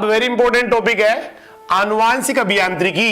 अब very important topic है आनुवांशिक अभियांत्रिकी।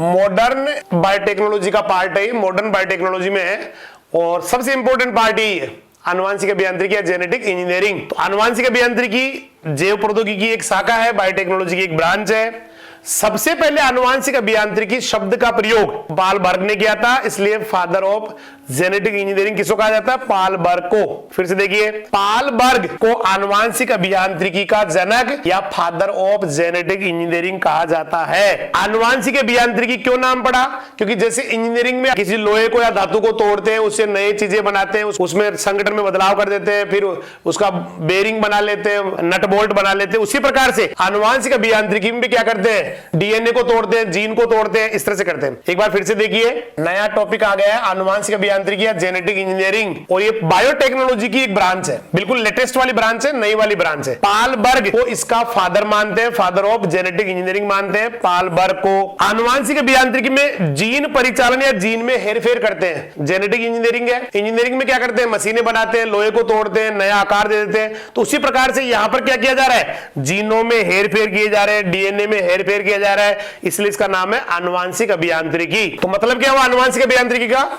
मॉडर्न बायोटेक्नोलॉजी का पार्ट है, मॉडर्न बायोटेक्नोलॉजी में है और सबसे इंपॉर्टेंट पार्ट ही है आनुवांशिक अभियांत्रिकी या जेनेटिक इंजीनियरिंग। तो आनुवांशिक अभियांत्रिकी जैव प्रौद्योगिकी की एक शाखा है, बायोटेक्नोलॉजी की एक ब्रांच है। सबसे पहले आनुवांशिक अभियांत्रिकी शब्द का प्रयोग पाल बर्ग ने किया था, इसलिए फादर ऑफ जेनेटिक इंजीनियरिंग किसको कहा जाता है? पाल बर्ग को। फिर से देखिए, पाल बर्ग को आनुवांशिक अभियांत्रिकी का जनक या फादर ऑफ जेनेटिक इंजीनियरिंग कहा जाता है। आनुवांशिक अभियांत्रिकी क्यों नाम पड़ा? क्योंकि जैसे इंजीनियरिंग में किसी लोहे को या धातु को तोड़ते हैं, उससे नई चीजें बनाते हैं, उसमें संगठन में बदलाव कर देते हैं, फिर उसका बेरिंग बना लेते हैं, नट बोल्ट बना लेते हैं, उसी प्रकार से आनुवांशिक अभियांत्रिकी में भी क्या करते हैं? डीएनए को तोड़ते हैं, जीन को तोड़ते हैं, इस तरह से करते हैं। एक बार फिर से देखिए, नया टॉपिक आ गया है आनुवांशिक अभियांत्रिकी या जेनेटिक इंजीनियरिंग, और ये बायोटेक्नोलॉजी की एक ब्रांच है, बिल्कुल लेटेस्ट वाली ब्रांच है, नई वाली ब्रांच है। पाल बर्ग को इसका फादर मानते हैं, फादर ऑफ जेनेटिक इंजीनियरिंग मानते हैं पाल बर्ग को। आनुवांशिक अभियांत्रिकी में जीन परिचालन या जीन में हेरफेर करते हैं, जेनेटिक इंजीनियरिंग है। इंजीनियरिंग में क्या करते हैं? मशीनें बनाते हैं, लोहे को तोड़ते हैं, नया आकार दे देते हैं। तो उसी प्रकार से यहां पर क्या किया जा रहा है? जीनों में हेरफेर किए जा रहे हैं, डीएनए में हेरफेर किया जा रहा है, इसलिए इसका नाम है आनुवांशिक अभियांत्रिकी। तो मतलब क्या हुआ आनुवांशिक अभियांत्रिकी का?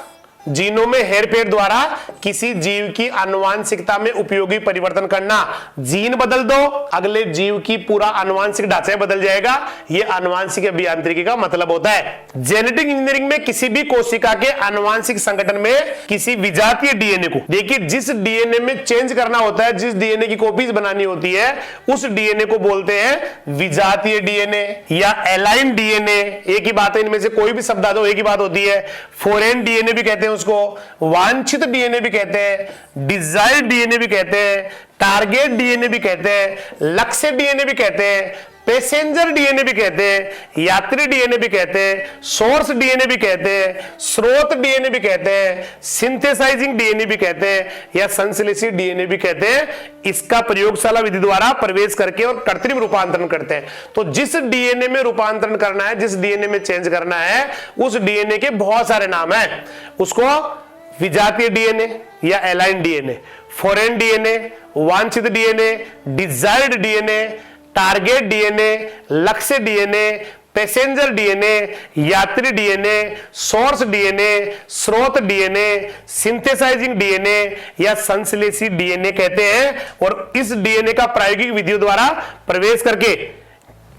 जीनों में हेरफेर द्वारा किसी जीव की आनुवांशिकता में उपयोगी परिवर्तन करना। जीन बदल दो, अगले जीव की पूरा आनुवांशिक ढांचा बदल जाएगा, यह आनुवांशिक अभियांत्रिकी का मतलब होता है। जेनेटिक इंजीनियरिंग में किसी भी कोशिका के आनुवांशिक संगठन में किसी विजातीय डीएनए को, देखिए जिस डीएनए में चेंज करना होता है, जिस डीएनए की कॉपीज बनानी होती है, उस डीएनए को बोलते हैं विजातीय डीएनए या एलाइन डीएनए। एक ही बात है, इनमें से कोई भी शब्द आ दो एक ही बात होती है। फॉरेन डीएनए भी कहते हैं उसको, वांछित डीएनए भी कहते हैं, डिजायर्ड डीएनए भी कहते हैं, टारगेट डीएनए भी कहते हैं, लक्ष्य डीएनए भी कहते हैं, पैसेंजर डीएनए भी कहते हैं, यात्री डीएनए भी कहते हैं, सोर्स डीएनए भी कहते हैं, स्रोत डीएनए भी कहते हैं, सिंथेसाइजिंग डीएनए भी कहते हैं या संश्लेषित डीएनए भी कहते हैं। इसका प्रयोगशाला विधि द्वारा प्रवेश करके और कृत्रिम रूपांतरण करते हैं। तो जिस डीएनए में रूपांतरण करना है, जिस डीएनए में चेंज करना है, उस डीएनए के बहुत सारे नाम हैं। उसको विजातीय डीएनए या एलाइन डीएनए, फॉरेन डीएनए, वांछित DNA, desired DNA, target DNA, लक्ष्य डीएनए, पैसेंजर डीएनए, यात्री डीएनए, सोर्स डीएनए, स्रोत डीएनए, सिंथेसाइजिंग डीएनए या संश्लेषित डीएनए कहते हैं। और इस डीएनए का प्रायोगिक विधियों द्वारा प्रवेश करके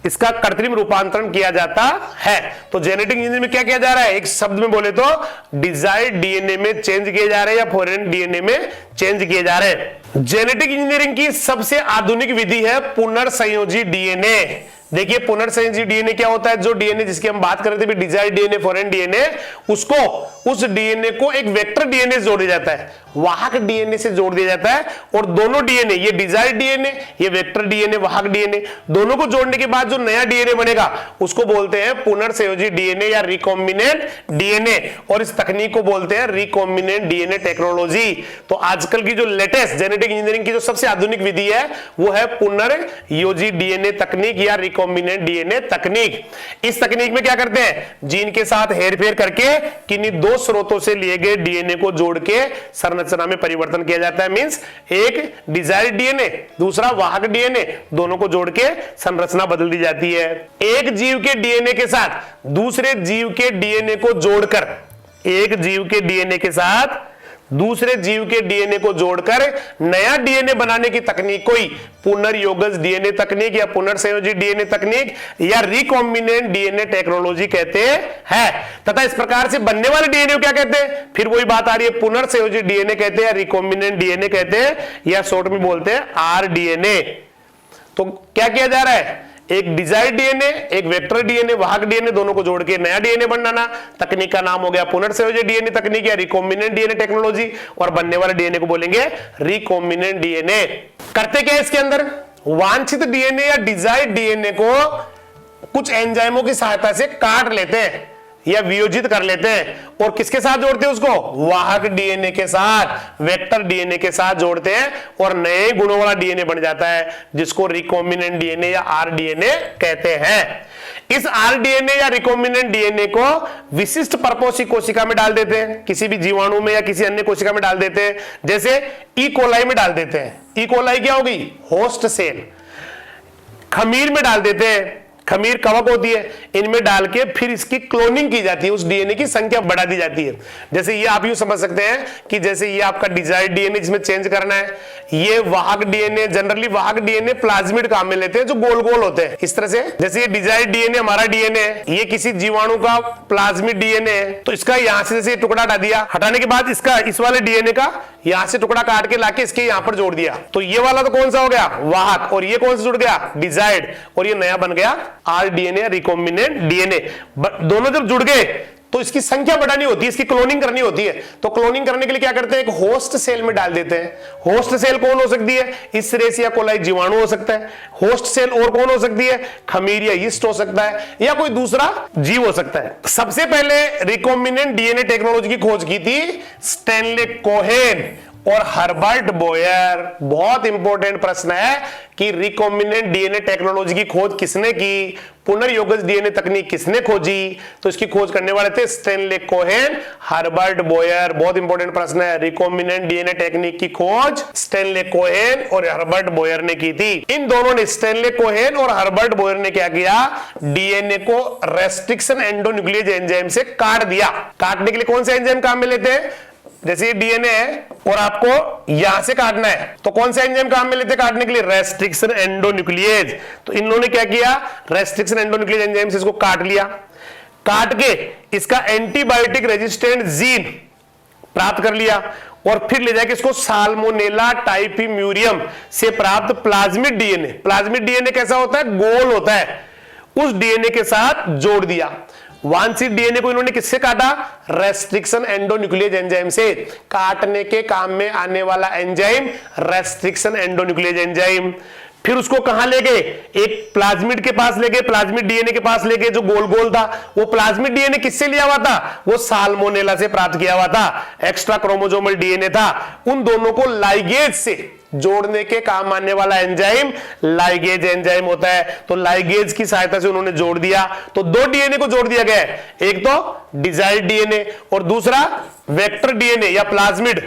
इसका कृत्रिम रूपांतरण किया जाता है। तो जेनेटिक इंजीनियरिंग में क्या किया जा रहा है? एक शब्द में बोले तो डिजायर्ड डीएनए में चेंज किए जा रहे हैं या फॉरेन डीएनए में चेंज किए जा रहे हैं। जेनेटिक इंजीनियरिंग की सबसे आधुनिक विधि है पुनर्संयोजी डीएनए। देखिए पुनर्संयोजी डीएनए क्या होता है? जो डीएनए जिसकी हम बात कर रहे थे, डिजायर्ड डीएनए, फॉरेन डीएनए, उसको उस डीएनए को एक वेक्टर डीएनए से जोड़ दिया जाता है, वाहक डीएनए से जोड़ दिया जाता है। और दोनों डीएनए, ये डिजायर्ड डीएनए, ये वेक्टर डीएनए, वाहक डीएनए, दोनों को जोड़ने के बाद जो नया डीएनए बनेगा उसको बोलते हैं पुनर्संयोजी डीएनए या रिकॉम्बिनेंट डीएनए। और इस तकनीक को बोलते हैं रिकॉम्बिनेंट डीएनए टेक्नोलॉजी। तो आजकल की जो लेटेस्ट जेनेटिक इंजीनियरिंग की जो सबसे आधुनिक विधि है वो है पुनर्योजी डीएनए तकनीक या रिकॉम्बिनेंट डीएनए तकनीक। इस तकनीक में क्या करते हैं? जीन के साथ हेरफेर करके किन्हीं दो स्रोतों से लिए गए डीएनए को जोड़ के संरचना में परिवर्तन किया जाता है। मींस एक डिजायर्ड डीएनए, दूसरा वाहक डीएनए, दोनों को जोड़ के संरचना बदल दी जाती है। एक जीव के डीएनए के साथ दूसरे जीव के डीएनए को जोड़कर, एक जीव के डीएनए के साथ दूसरे जीव के डीएनए को जोड़कर नया डीएनए बनाने की तकनीक को ही पुनर्योगज डीएनए तकनीक या पुनर्संयोजी डीएनए तकनीक या रिकॉम्बिनेंट डीएनए टेक्नोलॉजी कहते हैं। तथा इस प्रकार से बनने वाले डीएनए को क्या कहते हैं? फिर वही बात आ रही है, पुनर्संयोजी डीएनए कहते हैं या रिकॉम्बिनेंट डीएनए कहते हैं या शॉर्ट में बोलते हैं आरडीएनए। तो क्या किया जा रहा है? एक डिजायर्ड डीएनए, एक वेक्टर डीएनए, वाहक डीएनए, दोनों को जोड़ के नया डीएनए बनाना। तकनीक का नाम हो गया पुनर्संयोजी डीएनए तकनीक या रिकॉम्बिनेंट डीएनए टेक्नोलॉजी। और बनने वाले डीएनए को बोलेंगे रिकॉम्बिनेंट डीएनए। करते क्या इसके अंदर? वांछित डीएनए या डिजायर्ड डीएनए को कुछ एंजाइमों की सहायता से काट लेते हैं या वियोजित कर लेते हैं। और किसके साथ जोड़ते हैं उसको? वाहक डीएनए के साथ, वेक्टर डीएनए के साथ जोड़ते हैं और नए गुणों वाला डीएनए बन जाता है, जिसको रिकॉम्बिनेंट डीएनए या आरडीएनए कहते हैं। इस आरडीएनए या रिकॉम्बिनेंट डीएनए को विशिष्ट पर्पोसी कोशिका में डाल देते हैं, किसी भी जीवाणु में या किसी अन्य कोशिका में डाल देते हैं। जैसे ई कोलाई में डाल देते हैं। ई कोलाई क्या होगी? Host cell. खमीर में डाल देते हैं, खमीर कवक होती है, इनमें डाल के फिर इसकी क्लोनिंग की जाती है, उस डीएनए की संख्या बढ़ा दी जाती है। जैसे ये आप यूं समझ सकते हैं कि जैसे ये आपका डिजायर्ड डीएनए जिसमें चेंज करना है, ये वाहक डीएनए, जनरली वाहक डीएनए प्लाज्मिड काम में लेते हैं जो गोल गोल होते हैं इस तरह से। जैसे ये डिजायर्ड डीएनए हमारा डीएनए है, ये किसी जीवाणु का प्लाज्मिड डीएनए है, तो इसका यहां से जैसे टुकड़ा हटा दिया, हटाने के बाद इसका इस वाले डीएनए का यहां से टुकड़ा काट के लाके इसके यहां पर जोड़ दिया, तो ये वाला तो कौन सा हो गया, वाहक, और ये कौन सा जुड़ गया, डिजायर्ड, और ये नया बन गया आरडीएनए, रिकॉम्बिनेंट डीएनए। दोनों जब जुड़ गए तो इसकी संख्या बढ़ानी होती है, इसकी क्लोनिंग करनी होती है। तो क्लोनिंग करने के लिए क्या करते हैं, एक होस्ट सेल में डाल देते हैं। होस्ट सेल कौन हो सकती है, इसेरिया कोलाई जीवाणु हो सकता है। होस्ट सेल और कौन हो सकती है, खमीर या यीस्ट हो सकता है, या कोई दूसरा जीव हो सकता है। सबसे पहले रिकॉम्बिनेंट डीएनए टेक्नोलॉजी की खोज की थी स्टैनले कोहेन और हर्बर्ट बोयर। बहुत इंपॉर्टेंट प्रश्न है कि रिकॉम्बिनेंट डीएनए टेक्नोलॉजी की खोज किसने की, पुनर्योगज डीएनए तकनीक किसने खोजी, तो इसकी खोज करने वाले थे स्टैनले कोहेन, हर्बर्ट बोयर। बहुत इंपॉर्टेंट प्रश्न है, रिकॉम्बिनेंट डीएनए टेक्निक की खोज स्टैनले कोहेन और हर्बर्ट बोयर ने की थी। इन दोनों ने, स्टैनले कोहेन और हर्बर्ट बोयर ने क्या किया, डीएनए को रेस्ट्रिक्शन एंडोन्यूक्लियेज एंजाइम से काट दिया। काटने के लिए कौन से एंजाइम काम में लेते हैं, जैसे ये डीएनए है और आपको यहां से काटना है, तो कौन से एंजाइम काम में लेते हैं काटने के लिए, रेस्ट्रिक्शन एंडोन्यूक्लियेज। तो इन्होंने क्या किया, रेस्ट्रिक्शन एंडोन्यूक्लियेज एंजाइम से इसको काट लिया, काट के इसका एंटीबायोटिक रेजिस्टेंट जीन प्राप्त कर लिया, और फिर ले जाके इसको साल्मोनेला टाइफीम्यूरियम से प्राप्त प्लाज्मिड डीएनए, प्लाज्मिड डीएनए कैसा होता है, गोल होता है, उस डीएनए के साथ जोड़ दिया। वांछित डीएनए को इन्होंने किससे काटा, रेस्ट्रिक्शन एंडोन्यूक्लियेज एंजाइम से। काटने के काम में आने वाला एंजाइम रेस्ट्रिक्शन एंडोन्यूक्लियेज एंजाइम। फिर उसको कहां ले गए, एक प्लाज्मिड के पास ले गए, प्लाज्मिड डीएनए के पास ले गए जो गोल गोल था। वो प्लाज्मिड डीएनए किससे लिया हुआ था, वो साल्मोनेला से प्राप्त किया हुआ था, एक्स्ट्रा क्रोमोसोमल डीएनए था। उन दोनों को लाइगेज से जोड़ने के काम आने वाला एंजाइम लाइगेज एंजाइम होता है। तो लाइगेज की सहायता से उन्होंने जोड़ दिया, तो दो डीएनए को जोड़ दिया गया है, एक तो डिजायर्ड डीएनए और दूसरा वेक्टर डीएनए या प्लाज्मिड,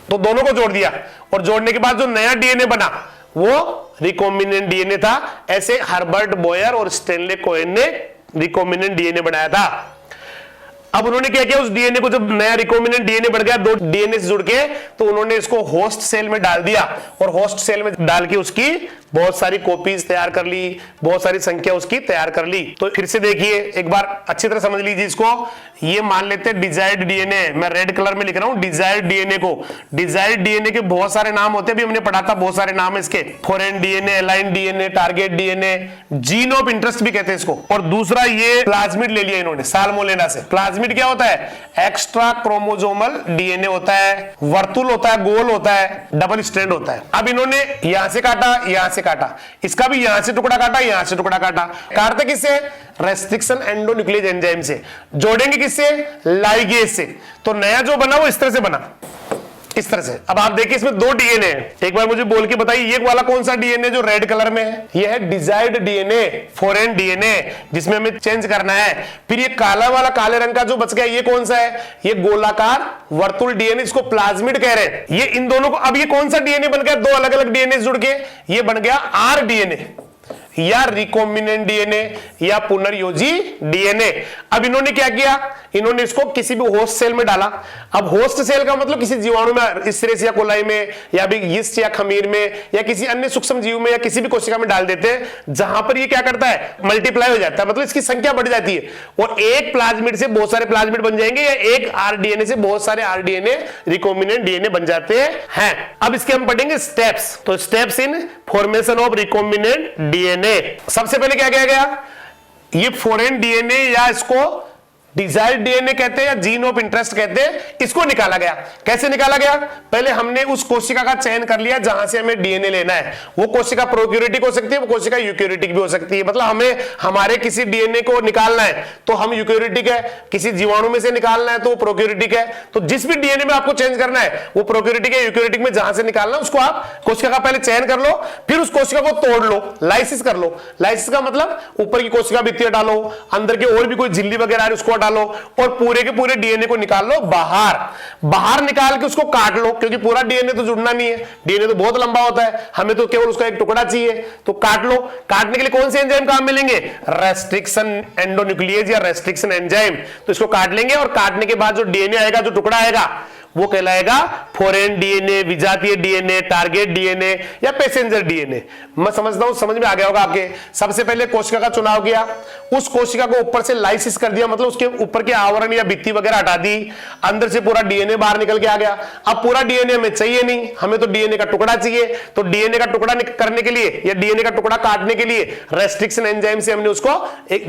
तो दोनों को जोड़ दिया। और जोड़ने के बाद जो नया डीएनए बना वो रिकॉम्बिनेंट डीएनए था। ऐसे हर्बर्ट बोयर और स्टैनले कोहेन ने रिकॉम्बिनेंट डीएनए बनाया था। अब उन्होंने क्या किया, उस डीएनए को जब नया रिकॉम्बिनेंट डीएनए बढ़ गया, दो डीएनए से जुड़ के, तो उन्होंने इसको होस्ट सेल में डाल दिया, और होस्ट सेल में डाल के उसकी बहुत सारी कॉपीज तैयार कर ली, बहुत सारी संख्या उसकी तैयार कर ली। तो फिर से देखिए, एक बार अच्छी तरह समझ लीजिए इसको। ये मान लेते हैं डिजायर्ड डीएनए, मैं रेड कलर में लिख रहा हूं डिजायर्ड डीएनए को। डिजायर्ड डीएनए के बहुत सारे नाम होते हैं, अभी हमने पढ़ा था, बहुत सारे नाम है इसके, foreign DNA, align DNA, target DNA, gene of interest भी कहते हैं इसको। और दूसरा ये प्लाज्मिड ले लिया इन्होंने साल्मोनेला से। प्लाज्मिड क्या होता है, एक्स्ट्रा क्रोमोसोमल डीएनए होता है, वर्तुल होता है, गोल होता है, डबल स्ट्रैंड होता है। अब इन्होंने यहां से काटा, यहां से काटा, इसका भी यहां से टुकड़ा काटा, यहां से टुकड़ा काटा। काटते किससे, रेस्ट्रिक्शन एंडोन्यूक्लियेज एंजाइम से। जोड़ेंगे किससे, लाइगेज से। तो नया जो बना वो इस तरह से बना, इस तरह से। अब आप देखिए इसमें दो डीएनए हैं, एक बार मुझे बोल के बताइए ये वाला कौन सा डीएनए जो रेड कलर में है, ये है डिजायर्ड डीएनए, फॉरेन डीएनए, जिसमें हमें चेंज करना है। फिर ये काला वाला, काले रंग का जो बच गया, ये कौन सा है, ये गोलाकार वर्तुल डीएनए, इसको प्लाज्मिड कह रहे हैं। ये इन दोनों को, अब ये कौन सा डीएनए बन गया, दो अलग अलग डीएनए जुड़ के, ये बन गया आर डीएनए, या रिकॉम्बिनेंट डीएनए, या पुनर्योजी डीएनए। अब इन्होंने क्या किया, इन्होंने इसको किसी भी होस्ट सेल में डाला। अब होस्ट सेल का मतलब किसी जीवाणु में, इसेरिया कोलाई में, या भी यीस्ट या खमीर में, या किसी अन्य सूक्ष्म जीव में, या किसी भी कोशिका में डाल देते हैं, जहां पर ये क्या करता है, मल्टीप्लाई हो जाता है, मतलब इसकी संख्या बढ़ जाती है। और एक प्लाज्मिड से बहुत सारे प्लाज्मिड बन जाएंगे, या एक आरडीएनए से बहुत सारे आरडीएनए, रिकॉम्बिनेंट डीएनए बन जाते हैं। अब इसके हम पढ़ेंगे स्टेप्स। तो steps in formation of recombinant DNA. सबसे पहले क्या किया गया, ये फॉरेन डीएनए, या इसको डिजायर्ड डीएनए कहते हैं, या जीन ऑफ इंटरेस्ट कहते हैं, इसको निकाला गया। कैसे निकाला गया, पहले हमने उस कोशिका का चयन कर लिया जहां से हमें डीएनए लेना है। वो कोशिका प्रोक्यूरेटिक हो सकती है, वो कोशिका यूकैरियोटिक भी हो सकती है। मतलब हमें हमारे किसी डीएनए को निकालना है तो हम यूकैरियोटिक है, किसी जीवाणु में से निकालना है तो वो प्रोक्यूरेटिक है। तो जिस भी डीएनए में आपको चेंज करना है, वो प्रोक्यूरेटिक है, यूकैरियोटिक में जहां से निकालना है, उसको आप कोशिका का पहले चयन कर लो, फिर उस कोशिका को तोड़ लो, लाइसिस कर लो। लाइसिस का मतलब ऊपर की कोशिका भित्ति हटा लो, अंदर के और भी कोई झिल्ली वगैरह उसको हटा लो और पूरे के पूरे डीएनए को निकाल लो बाहर निकाल के उसको काट लो, क्योंकि पूरा डीएनए तो जुड़ना नहीं है, डीएनए तो बहुत लंबा होता है, हमें तो केवल उसका एक टुकड़ा चाहिए, तो काट लो। काटने के लिए कौन से एंजाइम काम मिलेंगे? रेस्ट्रिक्शन एंडोन्यूक्लियेज या रेस्ट्रिक्शन एंजाइम। तो इसको काट लेंगे और काटने के बाद जो डीएनए आएगा, जो टुकड़ा आएगा, वो कहलाएगा फॉरेन डीएनए, विजातीय डीएनए, टारगेट डीएनए या पैसेंजर डीएनए। मैं समझता हूं समझ में आ गया होगा आपके। सबसे पहले कोशिका का चुनाव किया, उस कोशिका को ऊपर से लाइसिस कर दिया, मतलब उसके ऊपर के आवरण या भित्ति वगैरह हटा दी, अंदर से पूरा डीएनए बाहर निकल के आ गया। अब पूरा डीएनए हमें चाहिए नहीं, हमें तो डीएनए का टुकड़ा चाहिए। तो डीएनए का टुकड़ा करने के लिए या डीएनए का टुकड़ा काटने के लिए रेस्ट्रिक्शन एंजाइम से हमने उसको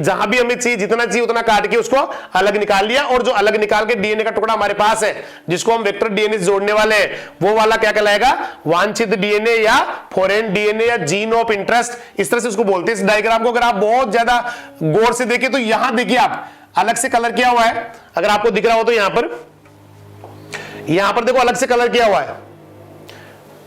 जहां भी हमें चाहिए, जितना चाहिए उतना काट के उसको अलग निकाल लिया। और जो अलग निकाल के डीएनए का टुकड़ा हमारे पास है, जिसको हम वेक्टर डीएनए जोड़ने वाले हैं, वो वाला क्या कहलाएगा? वांछित डीएनए या फॉरेन डीएनए या जीन ऑफ इंटरेस्ट, इस तरह से उसको बोलते हैं। इस डायग्राम को अगर आप बहुत ज्यादा गौर से देखें तो यहां देखिए, आप अलग से कलर किया हुआ है, अगर आपको दिख रहा हो तो यहां पर देखो अलग से कलर किया हुआ है।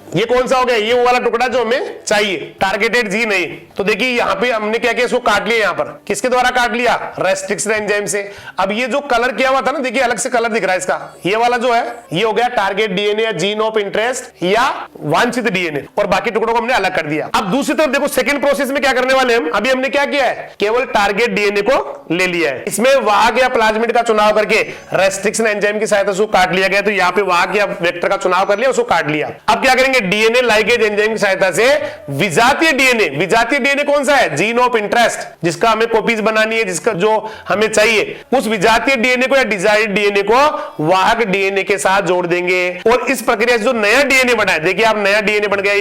ये कौन सा हो गया? ये वो वाला टुकड़ा जो हमें चाहिए, टारगेटेड जीन है। तो देखिए यहां पे हमने क्या किया, इसको काट लिया। यहां पर किसके द्वारा काट लिया? रेस्ट्रिक्शन एंजाइम से। अब ये जो कलर किया हुआ था ना, देखिए अलग से कलर दिख रहा है इसका, ये वाला जो है ये हो गया टारगेट डीएनए या जीन ऑफ इंटरेस्ट या वांछित डीएनए, और बाकी टुकड़ों को हमने अलग कर दिया। अब दूसरी तरफ देखो सेकंड प्रोसेस में क्या करने वाले हम, अभी हमने क्या किया है, केवल टारगेट डीएनए को ले लिया है, इसमें वाहक या प्लाज्मिड का चुनाव करके रेस्ट्रिक्शन एंजाइम की सहायता से काट लिया गया। तो यहाँ पे वाहक या वेक्टर का चुनाव कर लिया, उसको काट लिया। अब क्या करेंगे, डीएनए लाइगेज एंजाइम की सहायता से विजातीय डीएनए कौन सा है? जीन ऑफ इंटरेस्ट, जिसका हमें कॉपीज बनानी है, जिसका जो हमें चाहिए, उस विजातीय डीएनए को या डिजायर्ड डीएनए को वाहक डीएनए के साथ जोड़ देंगे। और इस प्रक्रिया से जो नया डीएनए बना है, देखिए आप नया डीएनए बन गया,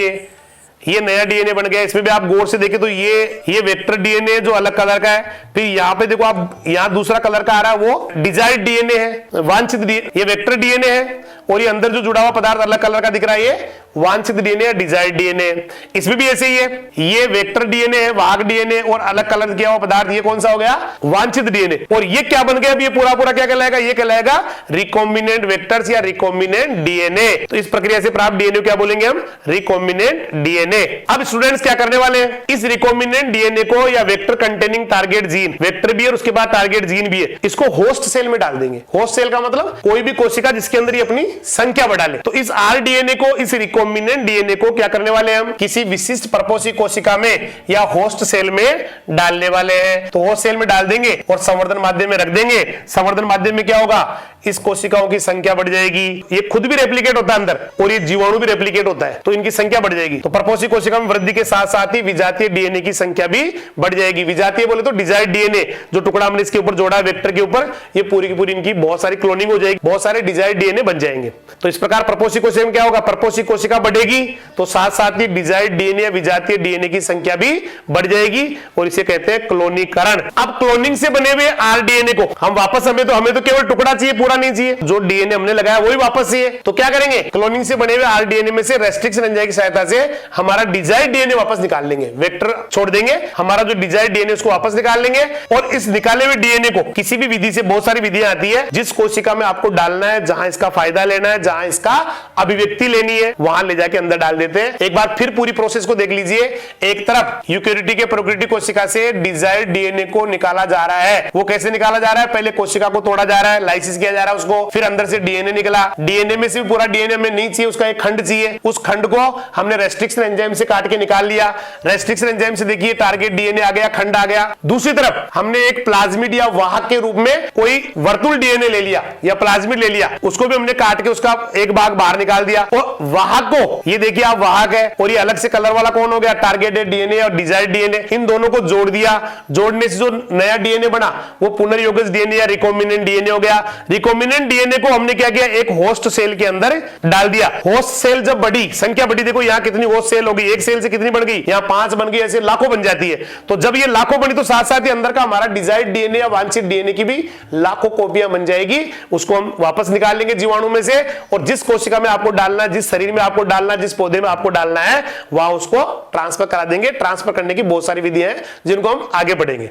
ये नया डीएनए बन गया। इसमें भी आप गौर से देखें तो ये वेक्टर डीएनए जो अलग कलर का है, फिर यहाँ पे देखो आप, यहाँ दूसरा कलर का आ रहा है, वो डिजायर्ड डीएनए है, वांछित डीएनए, ये वेक्टर डीएनए है। और ये अंदर जो जुड़ा हुआ पदार्थ अलग कलर का दिख रहा है, ये वांछित डीएनए या डिजायर्ड डीएनए। इसमें भी ऐसे ही है, ये वेक्टर डीएनए है, वाहक डीएनए, और अलग कलर किया हुआ पदार्थ ये कौन सा हो गया? वांछित डीएनए। और ये क्या बन गया? अब ये पूरा क्या कहलाएगा? ये कहलाएगा रिकॉम्बिनेंट वेक्टर्स या रिकॉम्बिनेंट डीएनए। तो इस प्रक्रिया से प्राप्त डीएनए क्या बोलेंगे हम? Recombinant DNA. अब स्टूडेंट्स क्या करने वाले हैं, इस रिकॉम्बिनेंट डीएनए को या vector containing target gene, vector भी है और उसके बाद टारगेट जीन भी है, इसको होस्ट सेल में डाल देंगे। होस्ट सेल का मतलब कोई भी कोशिका जिसके अंदर ये अपनी संख्या बढ़ा ले। तो इस आरडीएनए को, इस रिकॉम्बिनेंट डीएनए को क्या करने वाले हैं हम? किसी विशिष्ट प्रपोषी कोशिका में या होस्ट सेल में डालने वाले हैं। तो होस्ट सेल में डाल देंगे और संवर्धन माध्यम में रख देंगे। संवर्धन माध्यम में क्या होगा? इस कोशिकाओं की संख्या बढ़ जाएगी। ये खुद भी रेप्लिकेट होता है अंदर, और ये जीवाणु भी रेप्लिकेट होता है, तो इनकी संख्या बढ़ जाएगी। तो प्रपोषी कोशिका में वृद्धि के साथ साथ ही विजातीय डीएनए की संख्या भी बढ़ जाएगी। विजातीय बोले तो डिजायर्ड डीएनए, जो टुकड़ा हमने इसके ऊपर जोड़ा वेक्टर के ऊपर, ये पूरी की पूरी इनकी बहुत सारी क्लोनिंग हो जाएगी, बहुत सारे डिजायर्ड डीएनए बन जाएंगे। तो इस प्रकार प्रपोषी कोशिका में क्या होगा? प्रपोषी कोशिका बढ़ेगी तो साथ साथ ही डिजायर्ड डीएनए या विजातीय डीएनए की संख्या भी बढ़ जाएगी, और इसे कहते हैं क्लोनीकरण। अब क्लोनिंग से बने हुए आरडीएनए को हम वापस, हमें तो केवल टुकड़ा चाहिए, पूरा नहीं चाहिए, जो डीएनए हमने लगाया वही वापस चाहिए। तो क्या करेंगे, क्लोनिंग से बने हुए आरडीएनए में से रेस्ट्रिक्शन एंजाइम की सहायता से हमारा डिजायर्ड डीएनए वापस निकाल लेंगे, वेक्टर छोड़ देंगे, हमारा जो डिजायर्ड डीएनए उसको वापस निकाल लेंगे। और इस निकाले हुए डीएनए को किसी भी विधि से, बहुत सारी विधियां आती है, जिस कोशिका में आपको डालना है, जहां इसका फायदा लेना है, जहां इसका अभिव्यक्ति लेनी है, वहां ले जाके अंदर डाल देते हैं। एक बार फिर पूरी प्रोसेस को देख लीजिए। एक तरफ यूकेरियोटिक या प्रोकैरियोटिक कोशिका से डिजायर्ड डीएनए को निकाला जा रहा है। वो कैसे निकाला जा रहा है? पहले कोशिका को तोड़ा जा रहा है, लाइसिस किया जा रहा है उसको, फिर अंदर से डीएनए निकला। डीएनए में से भी पूरा डीएनए हमें नहीं चाहिए, उसका एक खंड चाहिए, उस खंड को हमने रेस्ट्रिक्शन एंजाइम से काट के निकाल लिया। रेस्ट्रिक्शन एंजाइम से देखिए टारगेट डीएनए आ गया, खंड आ गया। दूसरी तरफ हमने एक प्लाज्मिड या वाहक के रूप में कोई वर्तुल डीएनए ले लिया या प्लाज्मिड ले लिया, उसको भी हमने काट के उसका एक भाग बाहर निकाल दिया। और वाहक को, ये देखिए आप वाहक है, और ये अलग से कलर वाला कौन हो गया? टारगेटेड डीएनए और डिजायर्ड डीएनए। इन दोनों को जोड़ दिया, जोड़ने से जो नया डीएनए बना वो पुनर्योगज डीएनए या रिकॉम्बिनेंट डीएनए हो गया। रिकॉम्बिनेंट डीएनए को हमने क्या किया? एक होस्ट सेल के अंदर डाल दिया। होस्ट सेल जब बढ़ी, संख्या बढ़ी, देखो यहाँ कितनी होस्ट सेल होगी, एक सेल से कितनी बन गई? यहाँ 5 बन गई, ऐसे लाखों बन जाती है। तो जब ये लाखों बनी तो साथ साथ ही अंदर का हमारा डिजायर्ड डीएनए या वांछित डीएनए की भी लाखों कॉपियां बन जाएगी। उसको हम वापस निकाल लेंगे जीवाणु में से, और जिस कोशिका में आपको डालना है, जिस शरीर में आपको डालना है, जिस पौधे में आपको डालना है, वहां उसको ट्रांसफर करा देंगे। ट्रांसफर करने की बहुत सारी विधियां हैं जिनको हम आगे बढ़ेंगे।